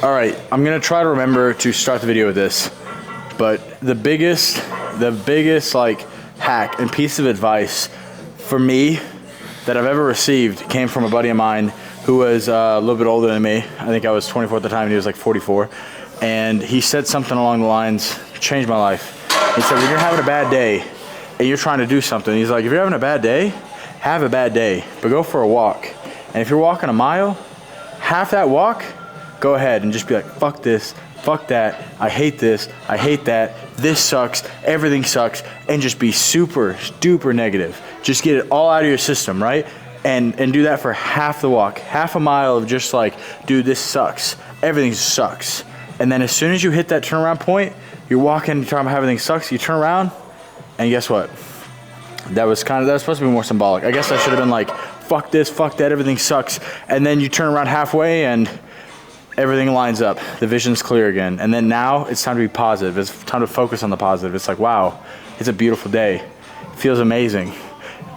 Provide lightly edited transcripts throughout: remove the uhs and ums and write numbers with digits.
All right, I'm gonna try to remember to start the video with this, but the biggest like hack and piece of advice for me that I've ever received came from a buddy of mine who was a little bit older than me. I think I was 24 at the time and he was like 44. And he said something along the lines, changed my life. He said, when you're having a bad day and you're trying to do something, he's like, if you're having a bad day, have a bad day, but go for a walk. And if you're walking a mile, half that walk, go ahead and just be like, fuck this, fuck that, I hate this, I hate that, this sucks, everything sucks, and just be super duper negative. Just get it all out of your system, right? And do that for half the walk, half a mile of just like, dude, this sucks, everything sucks. And then as soon as you hit that turnaround point, you're walking, you're talking about how everything sucks, you turn around, and guess what? That was supposed to be more symbolic. I guess I should have been like, fuck this, fuck that, everything sucks. And then you turn around halfway and everything lines up. The vision's clear again. And then now it's time to be positive. It's time to focus on the positive. It's like, wow, it's a beautiful day. It feels amazing.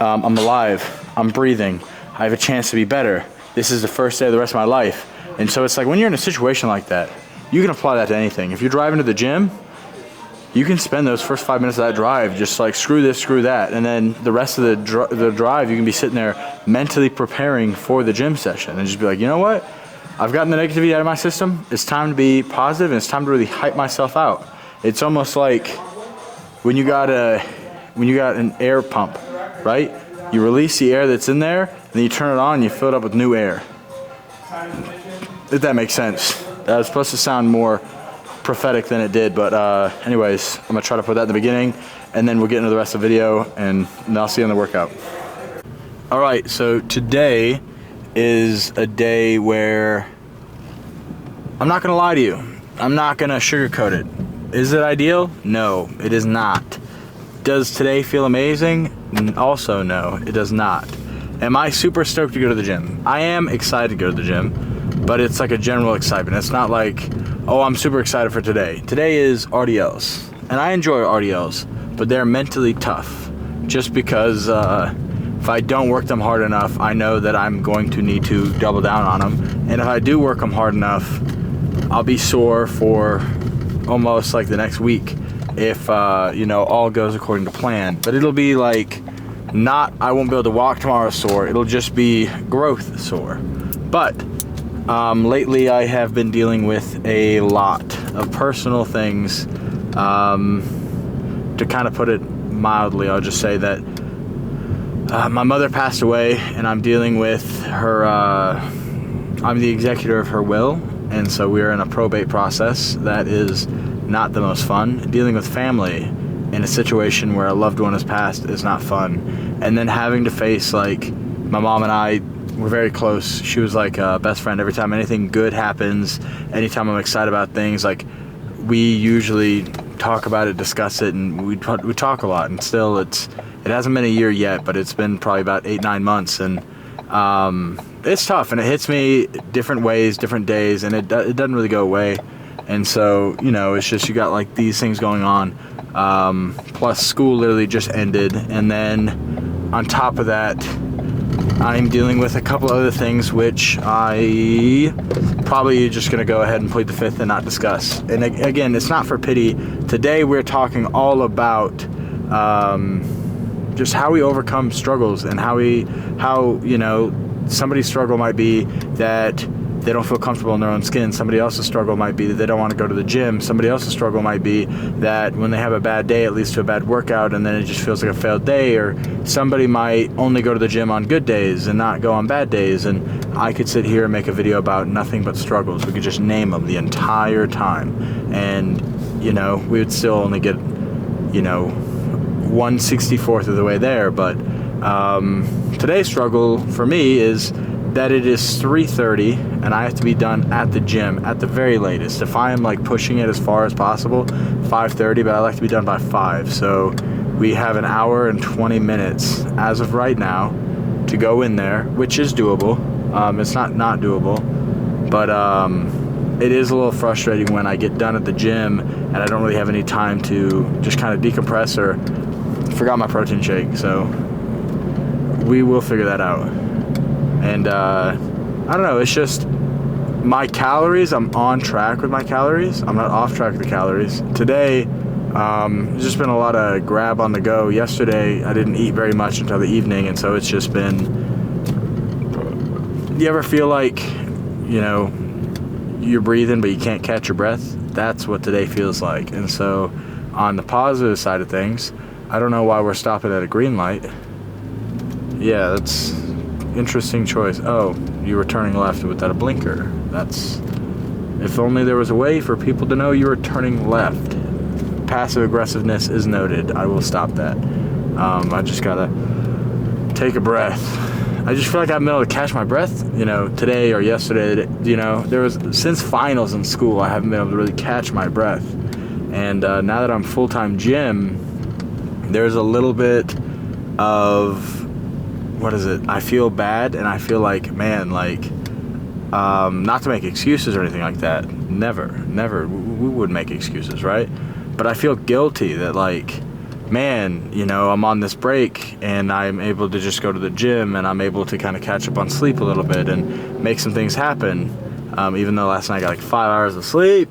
I'm alive. I'm breathing. I have a chance to be better. This is the first day of the rest of my life. And so it's like when you're in a situation like that, you can apply that to anything. If you're driving to the gym, you can spend those first 5 minutes of that drive just like screw this, screw that. And then the rest of the drive, you can be sitting there mentally preparing for the gym session and just be like, you know what? I've gotten the negativity out of my system. It's time to be positive and it's time to really hype myself out. It's almost like when you got an air pump, right? You release the air that's in there, and then you turn it on and you fill it up with new air. If that makes sense. That was supposed to sound more prophetic than it did, but anyways, I'm gonna try to put that in the beginning, and then we'll get into the rest of the video, and I'll see you on the workout. All right, so today is a day where I'm not gonna lie to you. I'm not gonna sugarcoat it. Is it ideal? No, it is not. Does today feel amazing? Also, no, it does not. Am I super stoked to go to the gym? I am excited to go to the gym, but it's like a general excitement. It's not like, oh, I'm super excited for today. Today is RDLs, and I enjoy RDLs, but they're mentally tough. Just because if I don't work them hard enough, I know that I'm going to need to double down on them. And if I do work them hard enough, I'll be sore for almost like the next week if you know, all goes according to plan. But it'll be like I won't be able to walk tomorrow sore. It'll just be growth sore. But lately I have been dealing with a lot of personal things. To kind of put it mildly, I'll just say that my mother passed away, and I'm dealing with her, I'm the executor of her will, and so we're in a probate process that is not the most fun. Dealing with family in a situation where a loved one has passed is not fun. And then having to face, like, my mom and I were very close. She was like a best friend. Every time anything good happens, anytime I'm excited about things, like, we usually talk about it, discuss it, and we talk a lot. And still, it hasn't been a year yet, but it's been probably about 8-9 months, and it's tough, and it hits me different ways, different days, and it doesn't really go away. And so, you know, it's just, you got like these things going on, plus school literally just ended, and then on top of that, I'm dealing with a couple other things which I probably just gonna go ahead and plead the fifth and not discuss. And again, it's not for pity. Today we're talking all about just how we overcome struggles, and how you know, somebody's struggle might be that they don't feel comfortable in their own skin. Somebody else's struggle might be that they don't want to go to the gym. Somebody else's struggle might be that when they have a bad day, it leads to a bad workout, and then it just feels like a failed day. Or somebody might only go to the gym on good days and not go on bad days. And I could sit here and make a video about nothing but struggles. We could just name them the entire time, and you know, we would still only get, you know, 1/64 of the way there. But today's struggle for me is that it is 3:30 and I have to be done at the gym at the very latest. If I am like pushing it as far as possible, 5:30, but I like to be done by 5. So we have an hour and 20 minutes as of right now to go in there, which is doable. It's not doable, but it is a little frustrating when I get done at the gym and I don't really have any time to just kind of decompress, or forgot my protein shake. So we will figure that out. And I don't know, it's just, my calories, I'm on track with my calories. I'm not off track with the calories. Today, it's just been a lot of grab on the go. Yesterday, I didn't eat very much until the evening, and so it's just been, you ever feel like, you know, you're breathing but you can't catch your breath? That's what today feels like. And so on the positive side of things, I don't know why we're stopping at a green light. Yeah, that's interesting choice. Oh, you were turning left without a blinker. That's, if only there was a way for people to know you were turning left. Passive aggressiveness is noted. I will stop that. I just gotta take a breath. I just feel like I haven't been able to catch my breath, you know, today or yesterday. You know, there was, since finals in school, I haven't been able to really catch my breath. And now that I'm full-time gym, there's a little bit of, what is it? I feel bad, and I feel like, man, like, not to make excuses or anything like that. Never. We would make excuses, right? But I feel guilty that, like, man, you know, I'm on this break and I'm able to just go to the gym and I'm able to kind of catch up on sleep a little bit and make some things happen. Even though last night I got like 5 hours of sleep.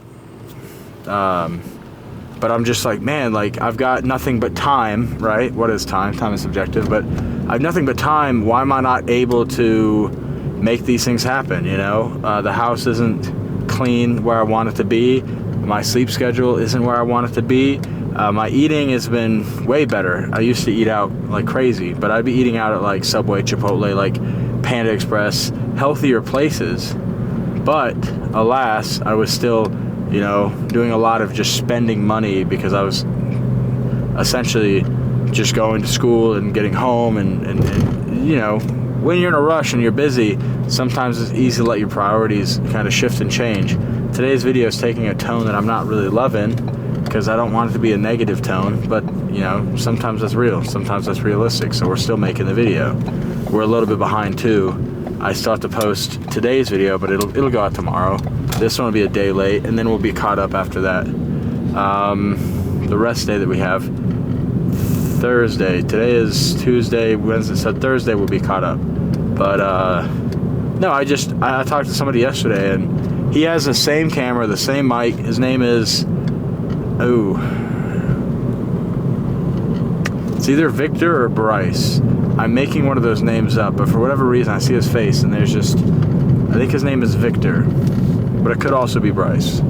But I'm just like, man, like, I've got nothing but time, right? What is time? Time is subjective, but I have nothing but time. Why am I not able to make these things happen, you know? The house isn't clean where I want it to be. My sleep schedule isn't where I want it to be. My eating has been way better. I used to eat out like crazy, but I'd be eating out at like Subway, Chipotle, like Panda Express, healthier places. But alas, I was still, you know, doing a lot of just spending money because I was essentially just going to school and getting home and you know, when you're in a rush and you're busy, sometimes it's easy to let your priorities kind of shift and change. Today's video is taking a tone that I'm not really loving because I don't want it to be a negative tone, but you know, sometimes that's real, sometimes that's realistic, so we're still making the video. We're a little bit behind too. I still have to post today's video, but it'll go out tomorrow. This one will be a day late, and then we'll be caught up after that. The rest day that we have, Thursday. Today is Tuesday, Wednesday, so Thursday we'll be caught up. But no, I talked to somebody yesterday, and he has the same camera, the same mic. His name is, it's either Victor or Bryce. I'm making one of those names up, but for whatever reason, I see his face, and there's just, I think his name is Victor, but it could also be Bryce.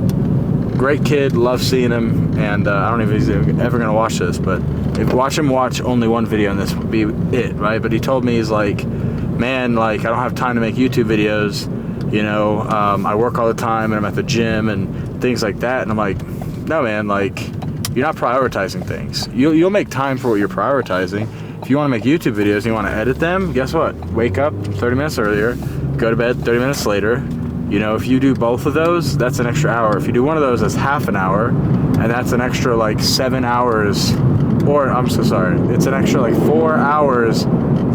Great kid, love seeing him, and I don't know if he's ever gonna watch this, but if watch him watch only one video, and this would be it, right? But he told me, he's like, man, like, I don't have time to make YouTube videos, you know, I work all the time, and I'm at the gym, and things like that, and I'm like, no, man, like, you're not prioritizing things. You'll make time for what you're prioritizing. If you want to make YouTube videos and you want to edit them, guess what? Wake up 30 minutes earlier, go to bed 30 minutes later. You know, if you do both of those, that's an extra hour. If you do one of those, that's half an hour, and that's an extra like 7 hours, or I'm so sorry, it's an extra like 4 hours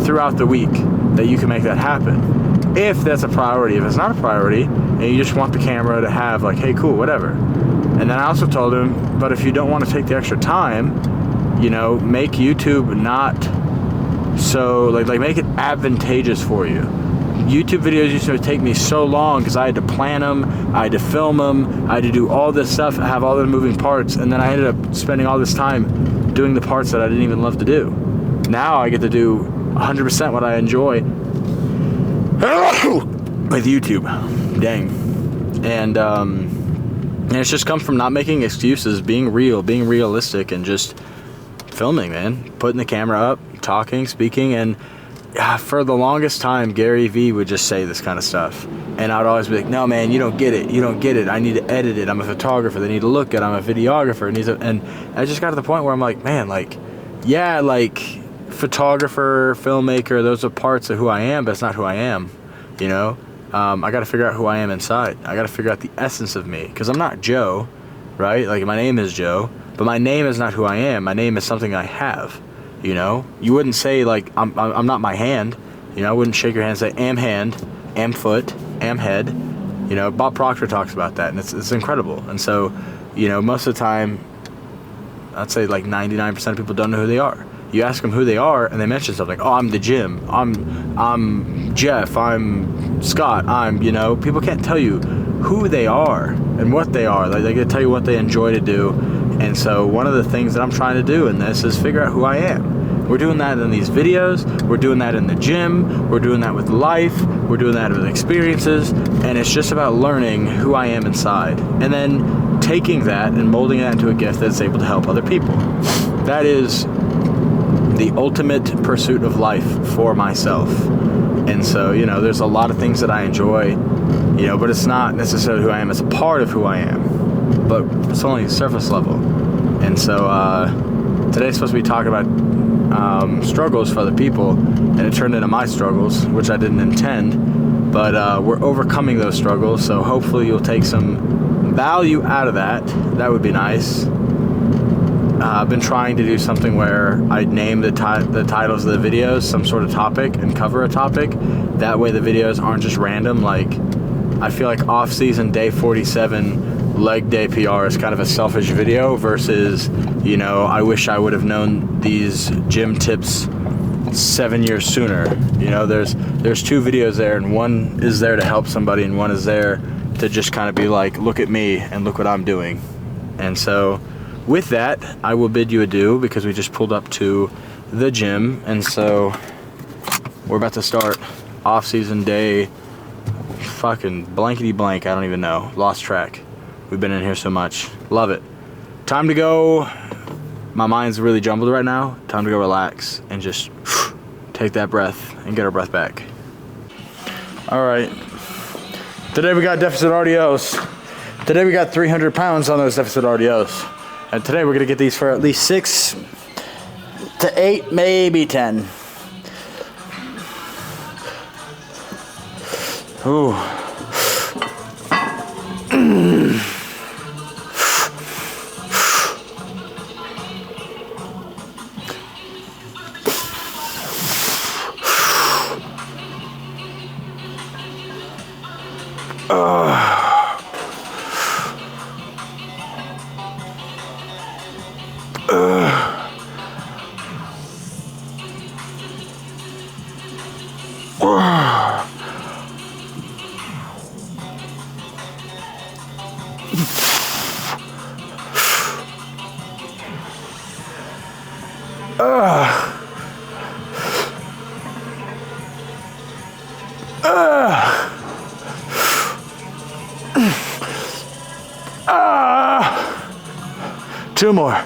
throughout the week that you can make that happen. If that's a priority. If it's not a priority, and you just want the camera to have like, hey, cool, whatever. And then I also told him, but if you don't want to take the extra time, you know, make YouTube not so, like make it advantageous for you. YouTube videos used to take me so long because I had to plan them, I had to film them, I had to do all this stuff, have all the moving parts, and then I ended up spending all this time doing the parts that I didn't even love to do. Now I get to do 100% what I enjoy with YouTube. Dang. And it's just come from not making excuses, being real, being realistic, and just filming, man. Putting the camera up, talking, speaking, and for the longest time, Gary Vee would just say this kind of stuff. And I'd always be like, no, man, you don't get it. You don't get it. I need to edit it. I'm a photographer. They need to look at it. I'm a videographer. And I just got to the point where I'm like, man, like, yeah, like, photographer, filmmaker, those are parts of who I am, but it's not who I am, you know? I got to figure out who I am inside. I got to figure out the essence of me, because I'm not Joe, right? Like, my name is Joe, but my name is not who I am. My name is something I have, you know? You wouldn't say, like, I'm not my hand, you know? I wouldn't shake your hand and say, am hand, am foot, am head, you know? Bob Proctor talks about that, and it's incredible. And so, you know, most of the time, I'd say like 99% of people don't know who they are. you ask them who they are, and they mention something. Oh, I'm the gym. I'm Jeff. I'm Scott. You know, people can't tell you who they are and what they are. Like, they can tell you what they enjoy to do. And so one of the things that I'm trying to do in this is figure out who I am. We're doing that in these videos, we're doing that in the gym, we're doing that with life, we're doing that with experiences, and it's just about learning who I am inside. And then taking that and molding that into a gift that's able to help other people. That is the ultimate pursuit of life for myself. And so, you know, there's a lot of things that I enjoy, you know, but it's not necessarily who I am, it's a part of who I am. But it's only surface level. And so today's supposed to be talking about struggles for other people, and it turned into my struggles, which I didn't intend, but we're overcoming those struggles, so hopefully you'll take some value out of that. That would be nice. I've been trying to do something where I'd name the titles of the videos some sort of topic and cover a topic. That way the videos aren't just random. Like, I feel like off-season day 47 leg day PR is kind of a selfish video versus, you know, I wish I would have known these gym tips 7 years sooner. You know, there's two videos there, and one is there to help somebody and one is there to just kind of be like, look at me and look what I'm doing. And so with that, I will bid you adieu because we just pulled up to the gym, and so we're about to start off-season day fucking blankety blank. I don't even know, lost track. We've been in here so much. Love it. Time to go. My mind's really jumbled right now. Time to go relax and just take that breath and get our breath back. All right. Today we got deficit RDOs. Today we got 300 pounds on those deficit RDOs. And today we're gonna get these for at least 6 to 8, maybe 10. Ooh. Two more.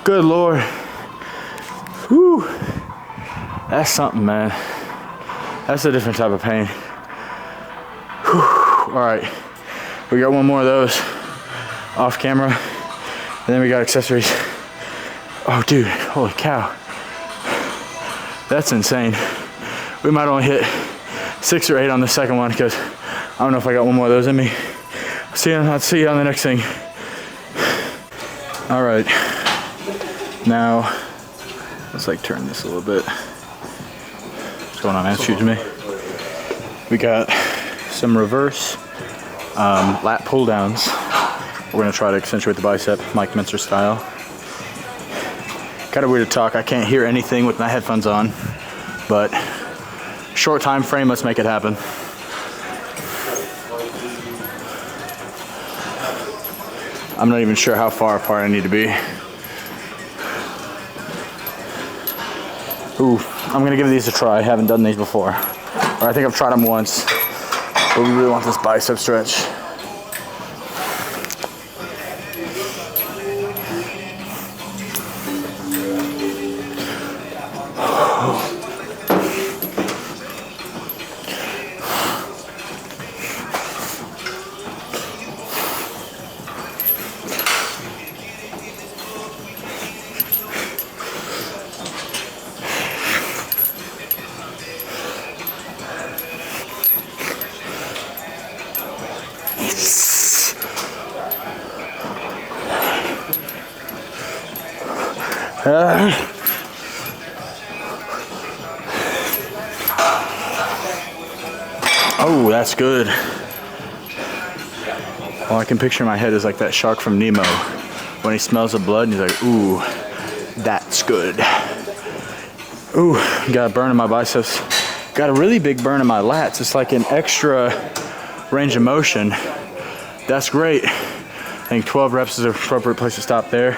Good Lord. Whew. That's something, man. That's a different type of pain. Whew. All right. We got one more of those off camera. And then we got accessories. Oh, dude, holy cow. That's insane. We might only hit 6 or 8 on the second one because I don't know if I got one more of those in me. I'll see you on the next thing. All right. Now, let's like turn this a little bit. What's going on, man? Excuse me. We got some reverse lat pull downs. We're gonna try to accentuate the bicep, Mike Mincer style. Kind of weird to talk. I can't hear anything with my headphones on, but short time frame, let's make it happen. I'm not even sure how far apart I need to be. Ooh, I'm gonna give these a try. I haven't done these before. Or I think I've tried them once, but we really want this bicep stretch. Oh, that's good. All I can picture in my head is like that shark from Nemo when he smells the blood and he's like, ooh, that's good. Ooh, got a burn in my biceps. Got a really big burn in my lats. It's like an extra range of motion. That's great. I think 12 reps is an appropriate place to stop there.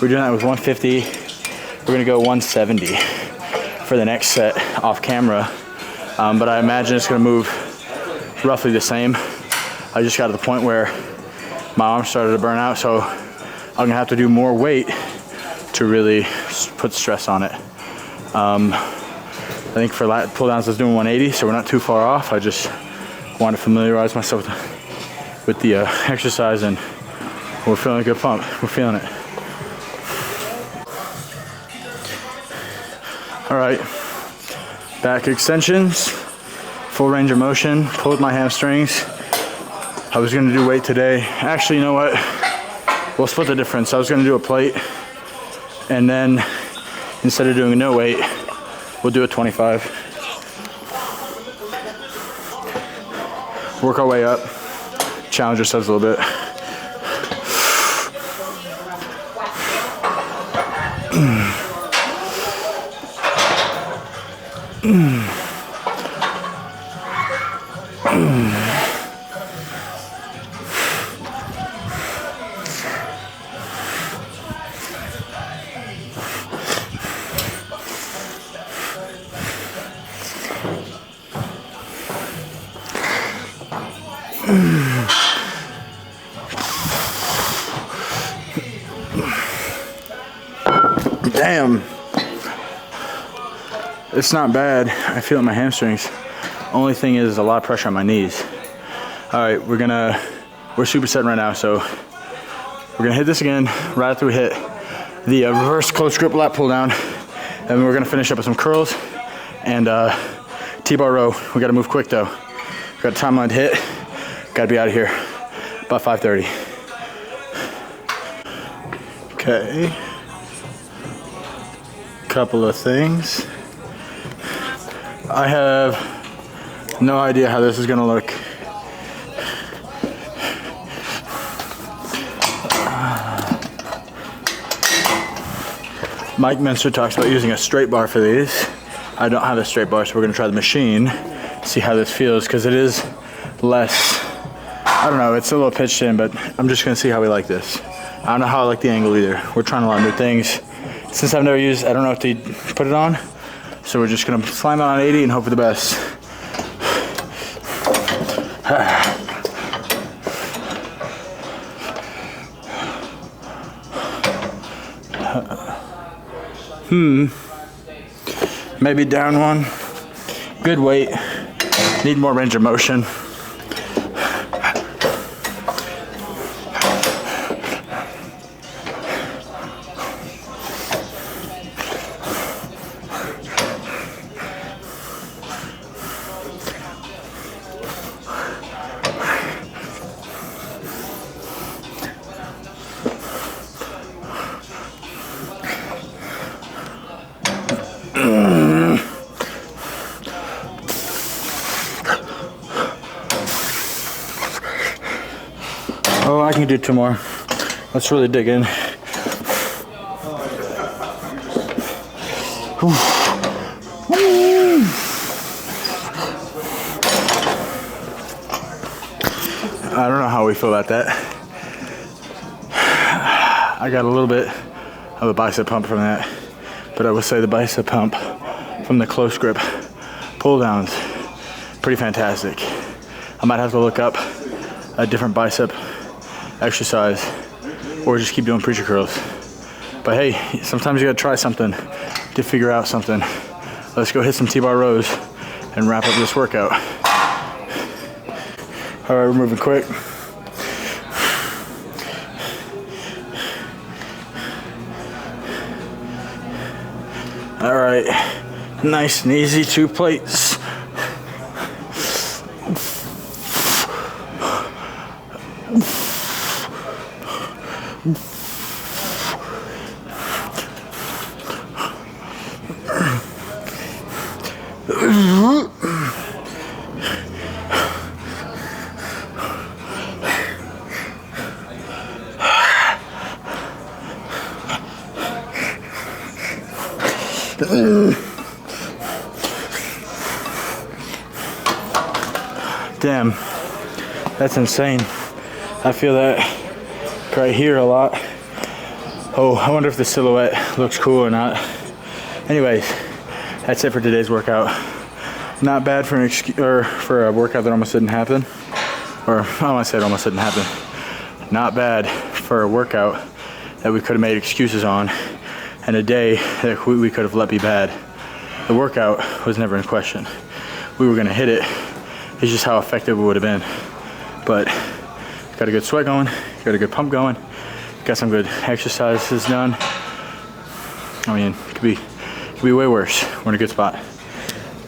We're doing that with 150. We're gonna go 170 for the next set off camera. But I imagine it's gonna move roughly the same. I just got to the point where my arms started to burn out, so I'm gonna have to do more weight to really put stress on it. I think for lat pull downs I was doing 180, so we're not too far off. I just want to familiarize myself with the exercise, and we're feeling a good pump. We're feeling it. All right, back extensions, full range of motion, pulled my hamstrings. I was gonna do weight today. Actually, you know what? We'll split the difference. I was gonna do a plate, and then instead of doing a no weight, we'll do a 25. Work our way up, challenge ourselves a little bit. Damn. It's not bad. I feel it in my hamstrings. Only thing is a lot of pressure on my knees. All right, we're supersetting right now, so we're gonna hit this again right after we hit the reverse close grip lat pull down, and we're gonna finish up with some curls and T-bar row. We gotta move quick though. We got a timeline to hit. Gotta be out of here by 5:30. Okay. Couple of things. I have no idea how this is gonna look. Mike Minster talks about using a straight bar for these. I don't have a straight bar, so we're gonna try the machine, see how this feels, because it is less, I don't know, it's a little pitched in, but I'm just gonna see how we like this. I don't know how I like the angle either. We're trying a lot of new things. Since I've never used, I don't know if to put it on, so we're just gonna slam it on 80 and hope for the best. Maybe down one. Good weight. Need more range of motion. Oh, I can do two more. Let's really dig in. I don't know how we feel about that. I got a little bit of a bicep pump from that, but I would say the bicep pump from the close grip pull downs, pretty fantastic. I might have to look up a different bicep exercise or just keep doing preacher curls. But hey, sometimes you gotta try something to figure out something. Let's go hit some T-bar rows and wrap up this workout. All right, we're moving quick. All right, nice and easy, 2 plates. Damn, that's insane. I feel that right here a lot. Oh, I wonder if the silhouette looks cool or not. Anyways, that's it for today's workout. Not bad for for a workout that almost didn't happen. Or I don't want to say it almost didn't happen. Not bad for a workout that we could have made excuses on, and a day that we could have let be bad. The workout was never in question. We were gonna hit it. It's just how effective it would have been. But got a good sweat going, got a good pump going, got some good exercises done. I mean, it could be way worse. We're in a good spot.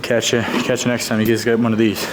Catch you next time you guys get one of these.